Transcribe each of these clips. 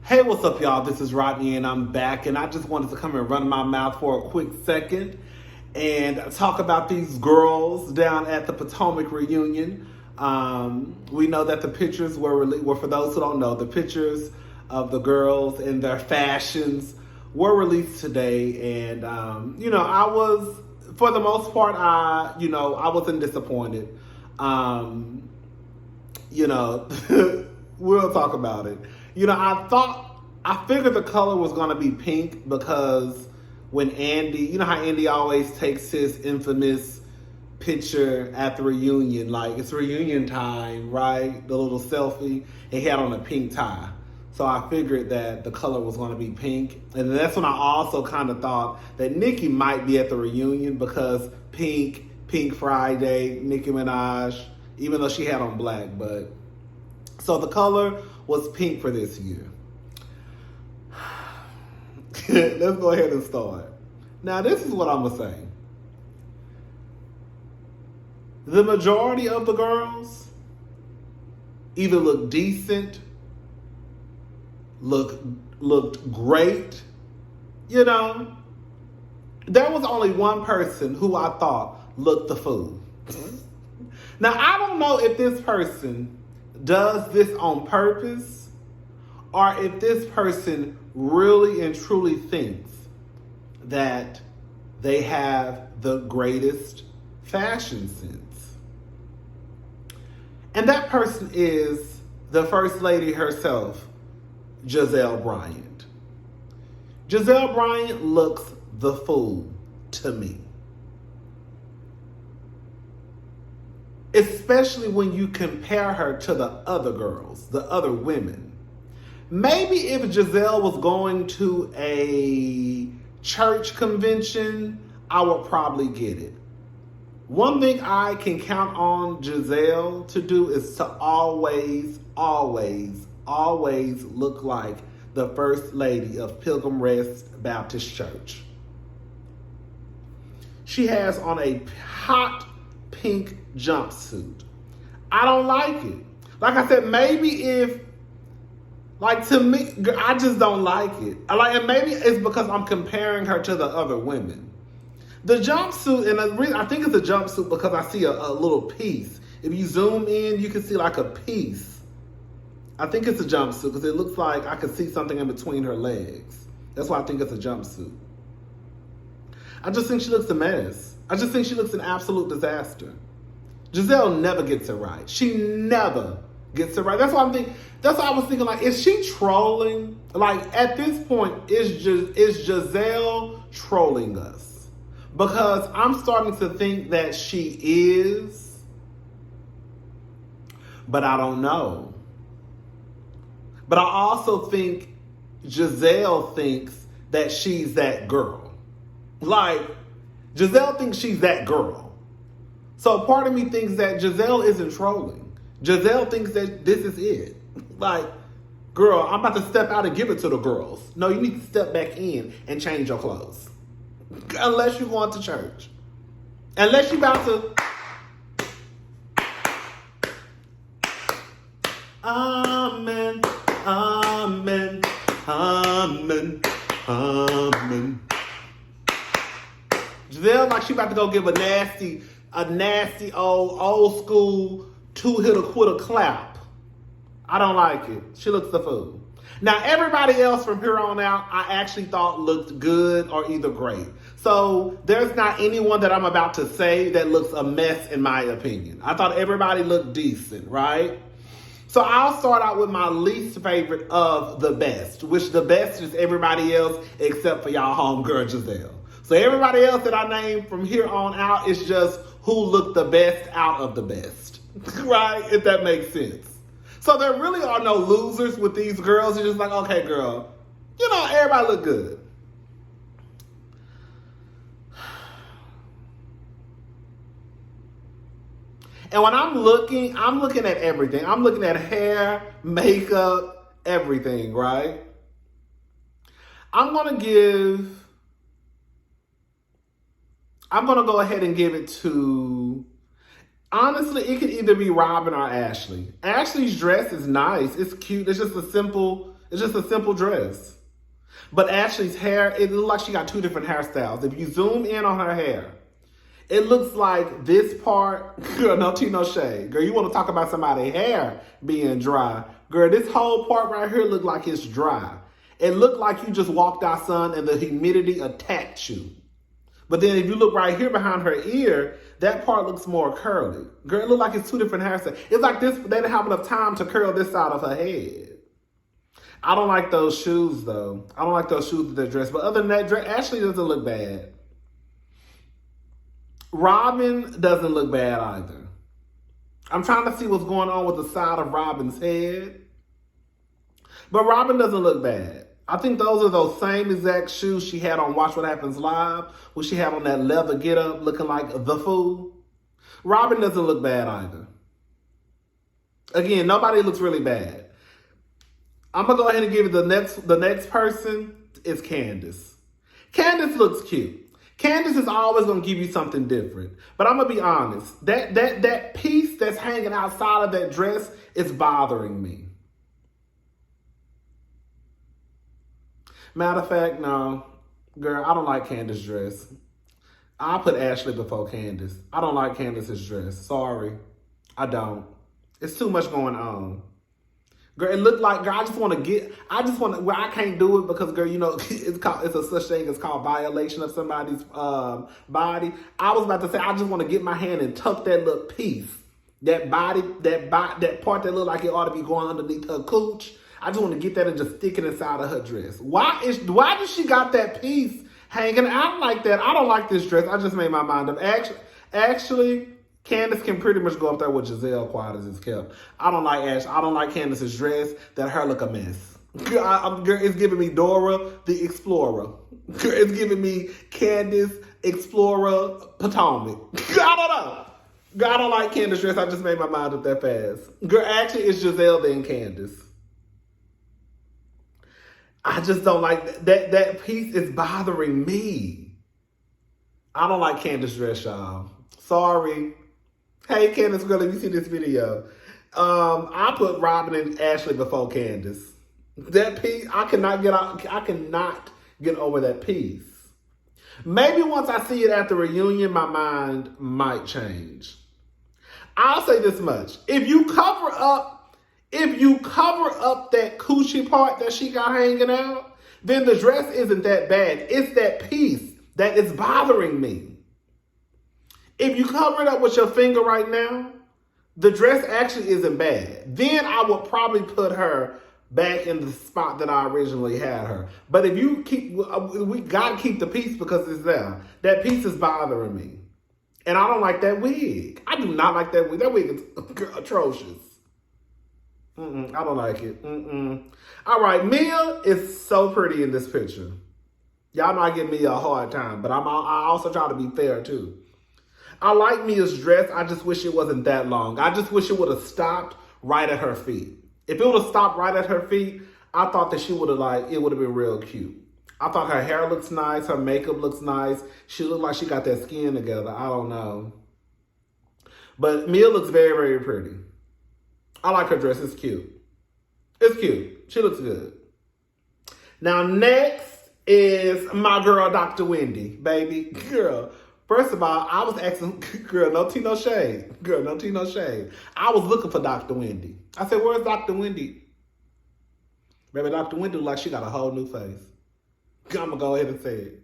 Hey, what's up, y'all? This is Rodney, and I'm back, and I just wanted to come and run my mouth for a quick second and talk about these girls down at the Potomac reunion. We know that the pictures were for those who don't know, the pictures of the girls and their fashions were released today, and I was, for the most part, I wasn't disappointed. We'll talk about it. I figured the color was going to be pink because when Andy, you know how Andy always takes his infamous picture at the reunion, like it's reunion time, right? The little selfie, he had on a pink tie. So I figured that the color was going to be pink. And that's when I also kind of thought that Nicki might be at the reunion because Pink Friday, Nicki Minaj, even though she had on black, but so the color was pink for this year. Let's go ahead and start. Now, this is what I'm going to say. The majority of the girls either look decent, looked great. There was only one person who I thought looked the fool. Now, I don't know if this person does this on purpose or if this person really and truly thinks that they have the greatest fashion sense. And that person is the First Lady herself, Gizelle Bryant. Gizelle Bryant looks the fool to me. Especially when you compare her to the other girls, the other women. Maybe if Gizelle was going to a church convention, I would probably get it. One thing I can count on Gizelle to do is to always look like the First Lady of Pilgrim Rest Baptist Church. She has on a hot pink jumpsuit. I don't like it. Like I said, maybe if, to me, I just don't like it. And maybe it's because I'm comparing her to the other women. The jumpsuit, and I think it's a jumpsuit because I see a little piece. If you zoom in, you can see like a piece. I think it's a jumpsuit because it looks like I can see something in between her legs. That's why I think it's a jumpsuit. I just think she looks a mess. I just think she looks an absolute disaster. Gizelle never gets it right. She never gets it right. That's why I was thinking, like, is she trolling? Like, at this point, is Gizelle trolling us? Because I'm starting to think that she is, but I don't know. But I also think Gizelle thinks that she's that girl. Like, Gizelle thinks she's that girl. So part of me thinks that Gizelle isn't trolling. Gizelle thinks that this is it. Like, girl, I'm about to step out and give it to the girls. No, you need to step back in and change your clothes. Unless you're going to church. Unless you're about to... Amen, amen, amen, amen. Gizelle, like she about to go give a nasty old school 2-hitter quitter clap. I don't like it. She looks the fool. Now, everybody else from here on out, I actually thought looked good or either great. So there's not anyone that I'm about to say that looks a mess in my opinion. I thought everybody looked decent, right? So I'll start out with my least favorite of the best, which the best is everybody else except for y'all homegirl Gizelle. So everybody else that I named from here on out is just who looked the best out of the best, right? If that makes sense. So there really are no losers with these girls. It's just like, okay, girl, everybody look good. And when I'm looking at everything. I'm looking at hair, makeup, everything, right? I'm going to go ahead and give it to, honestly, it could either be Robyn or Ashley. Ashley's dress is nice. It's cute. It's just a simple It's just a simple dress. But Ashley's hair, it looks like she got two different hairstyles. If you zoom in on her hair, it looks like this part, girl, no tea, no shade. Girl, you want to talk about somebody's hair being dry. Girl, this whole part right here look like it's dry. It looked like you just walked outside and the humidity attacked you. But then if you look right here behind her ear, that part looks more curly. Girl, it look like it's two different hairstyles. It's like this, they didn't have enough time to curl this side of her head. I don't like those shoes, though. I don't like those shoes with that dress. But other than that, Ashley doesn't look bad. Robyn doesn't look bad either. I'm trying to see what's going on with the side of Robyn's head. But Robyn doesn't look bad. I think those are those same exact shoes she had on Watch What Happens Live, when she had on that leather get-up looking like the fool. Robyn doesn't look bad either. Again, nobody looks really bad. I'm going to go ahead and give you the next person is Candiace. Candiace looks cute. Candiace is always going to give you something different. But I'm going to be honest. That piece that's hanging outside of that dress is bothering me. Matter of fact, no. Girl, I don't like Candiace's dress. I'll put Ashley before Candiace. I don't like Candiace's dress. Sorry. I don't. It's too much going on. Girl, it looked like, girl, well, I can't do it because, girl, you know, it's a such thing as called violation of somebody's body. I was about to say, I just want to get my hand and tuck that little piece, that part that looked like it ought to be going underneath her cooch. I just want to get that and just stick it inside of her dress. Why does she got that piece hanging out like that? I don't like this dress. I just made my mind up. Actually, Candiace can pretty much go up there with Gizelle, quiet as it's kept. I don't like Candiace's dress. That hair look a mess. Girl, it's giving me Dora the Explorer. Girl, it's giving me Candiace Explorer Potomac. I don't know. Girl, I don't like Candiace's dress. I just made my mind up that fast. Girl, actually, it's Gizelle then Candiace. I just don't like that piece is bothering me. I don't like Candiace's dress, y'all. Sorry. Hey, Candiace, girl, if you see this video, I put Robyn and Ashley before Candiace. That piece, I cannot get over that piece. Maybe once I see it at the reunion, my mind might change. I'll say this much. If you cover up that coochie part that she got hanging out, then the dress isn't that bad. It's that piece that is bothering me. If you cover it up with your finger right now, the dress actually isn't bad. Then I would probably put her back in the spot that I originally had her. But if you we gotta keep the piece because it's there. That piece is bothering me. And I don't like that wig. I do not like that wig. That wig is atrocious. I don't like it. All right, Mia is so pretty in this picture. Y'all might give me a hard time, but I also try to be fair too. I like Mia's dress. I just wish it wasn't that long. I just wish it would have stopped right at her feet. If it would have stopped right at her feet, I thought that it would have been real cute. I thought her hair looks nice. Her makeup looks nice. She looked like she got that skin together. I don't know. But Mia looks very, very pretty. I like her dress. It's cute. It's cute. She looks good. Now, next is my girl, Dr. Wendy. Baby, girl. First of all, I was asking, girl, no tea, no shade. Girl, no tea, no shade. I was looking for Dr. Wendy. I said, where's Dr. Wendy? Baby, Dr. Wendy look like she got a whole new face. I'm going to go ahead and say it.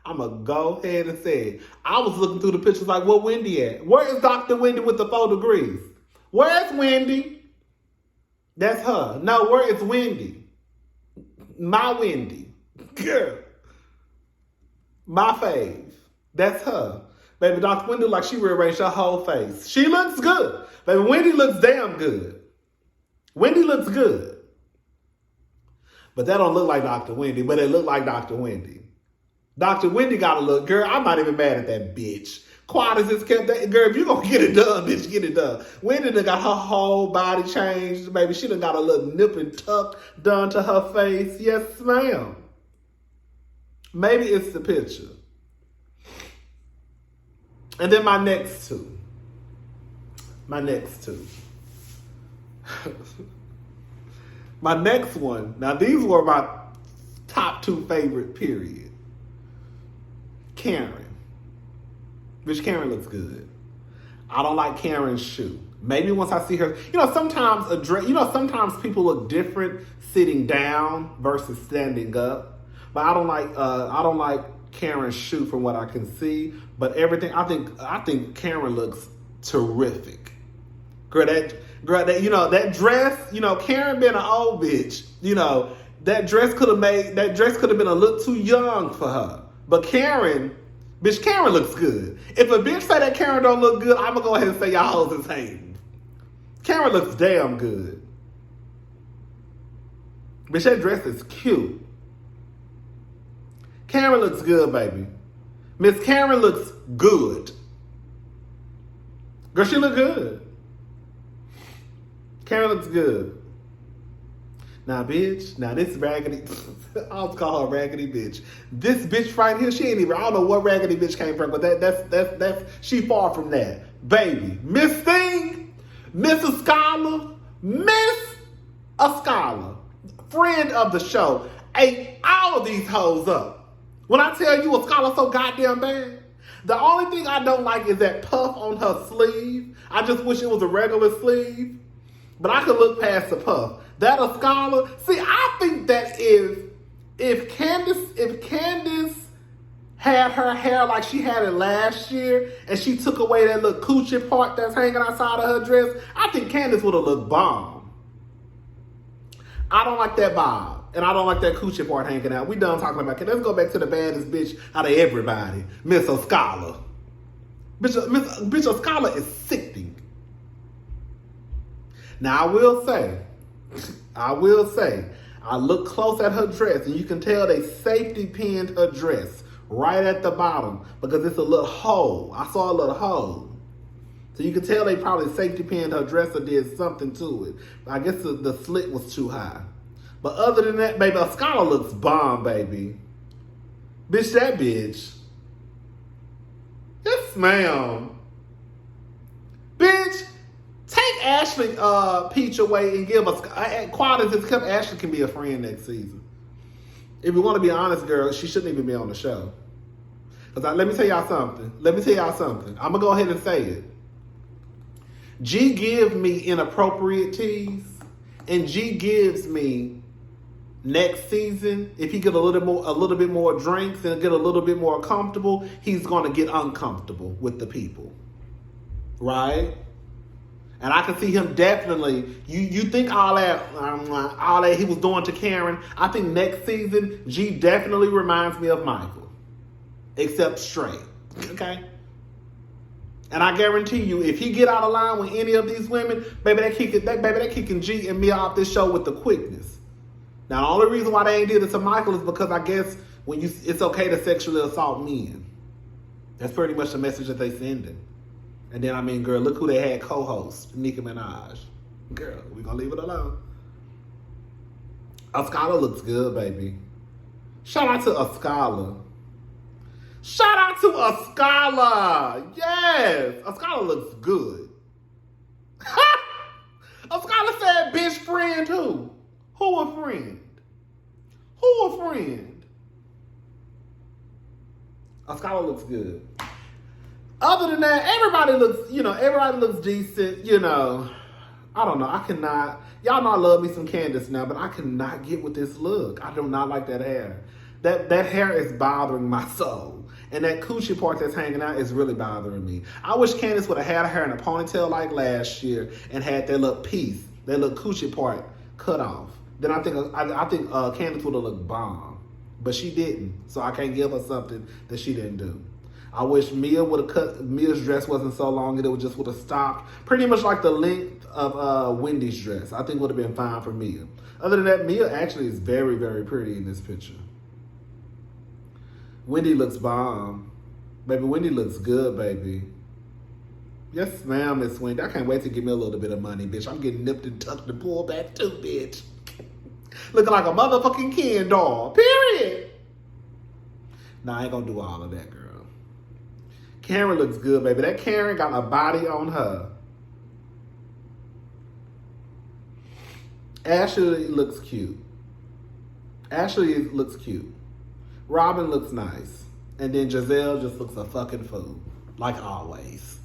I'm going to go ahead and say it. I was looking through the pictures like, where Wendy at? Where is Dr. Wendy with the 4 degrees? Where's Wendy? That's her. No, where is Wendy? My Wendy. Girl. My fave. That's her. Baby, Dr. Wendy like she rearranged her whole face. She looks good. Baby, Wendy looks damn good. Wendy looks good. But that don't look like Dr. Wendy, but it look like Dr. Wendy. Dr. Wendy got to look, girl, I'm not even mad at that bitch. Quiet as it's kept. Girl, if you gonna get it done, bitch, get it done. Wendy done got her whole body changed. Baby, she done got a little nip and tuck done to her face. Yes, ma'am. Maybe it's the picture. And then my next two. My next one. Now, these were my top 2 favorite, period. Karen. Bitch, Karen looks good. I don't like Karen's shoe. Maybe once I see her, sometimes people look different sitting down versus standing up. But I don't like Karen's shoe from what I can see. But everything, I think Karen looks terrific. Girl, that dress, Karen being an old bitch, that dress could have been a little too young for her. But Karen looks good. If a bitch say that Karen don't look good, I'm gonna go ahead and say y'all hoes is hating. Karen looks damn good. Bitch, that dress is cute. Karen looks good, baby. Miss Karen looks good. Girl, she look good. Karen looks good. Now, bitch, this raggedy, I'll call her raggedy bitch. This bitch right here, she ain't even, I don't know what raggedy bitch came from, but that's she far from that. Baby, Miss Thing, Miss Askale, friend of the show, ate all of these hoes up. When I tell you Askale so goddamn bad, the only thing I don't like is that puff on her sleeve. I just wish it was a regular sleeve. But I could look past the puff. That Askale, see, I think that if Candiace had her hair like she had it last year, and she took away that little coochie part that's hanging outside of her dress, I think Candiace would have looked bomb. I don't like that bob, and I don't like that coochie part hanging out. We done talking about it. Let's go back to the baddest bitch out of everybody, Miss Askale. Bitch Askale is sickening. Now, I will say, I look close at her dress, and you can tell they safety pinned her dress right at the bottom because it's a little hole. I saw a little hole. So you can tell they probably safety pinned her dress or did something to it. I guess the slit was too high. But other than that, baby, Askale looks bomb, baby. Bitch, that bitch. Yes, ma'am. Bitch. Take Ashley Peach away and give us quiet as it's kept. Ashley can be a friend next season. If we want to be honest, girl, she shouldn't even be on the show. Because let me tell y'all something. I'm gonna go ahead and say it. G gives me inappropriate tease, and G gives me next season. If he get a little bit more drinks and get a little bit more comfortable, he's gonna get uncomfortable with the people, right? And I can see him definitely. You think all that he was doing to Karen? I think next season G definitely reminds me of Michael, except straight. Okay. And I guarantee you, if he get out of line with any of these women, baby, they kicking G and me off this show with the quickness. Now, the only reason why they ain't did it to Michael is because I guess it's okay to sexually assault men. That's pretty much the message that they sending. And then, girl, look who they had co-host, Nicki Minaj. Girl, we gonna leave it alone. Askale looks good, baby. Shout out to Askale. Yes, Askale looks good. Askale said, bitch, friend who? Who a friend? Askale looks good. Other than that, everybody looks decent, I don't know. I cannot, y'all know I love me some Candiace now, but I cannot get with this look. I do not like that hair. That hair is bothering my soul. And that coochie part that's hanging out is really bothering me. I wish Candiace would have had her hair in a ponytail like last year and had that little piece, that little coochie part cut off. Then I think Candiace would have looked bomb. But she didn't. So I can't give her something that she didn't do. I wish Mia would have cut. Mia's dress wasn't so long and it would have stopped pretty much like the length of Wendy's dress. I think would have been fine for Mia. Other than that, Mia actually is very, very pretty in this picture. Wendy looks bomb. Baby, Wendy looks good, baby. Yes, ma'am, Miss Wendy. I can't wait to give me a little bit of money, bitch. I'm getting nipped and tucked and pulled back too, bitch. Looking like a motherfucking Ken doll. Period. Nah, I ain't gonna do all of that, girl. Karen looks good, baby. That Karen got a body on her. Ashley looks cute. Ashley looks cute. Robyn looks nice. And then Gizelle just looks a fucking fool. Like always.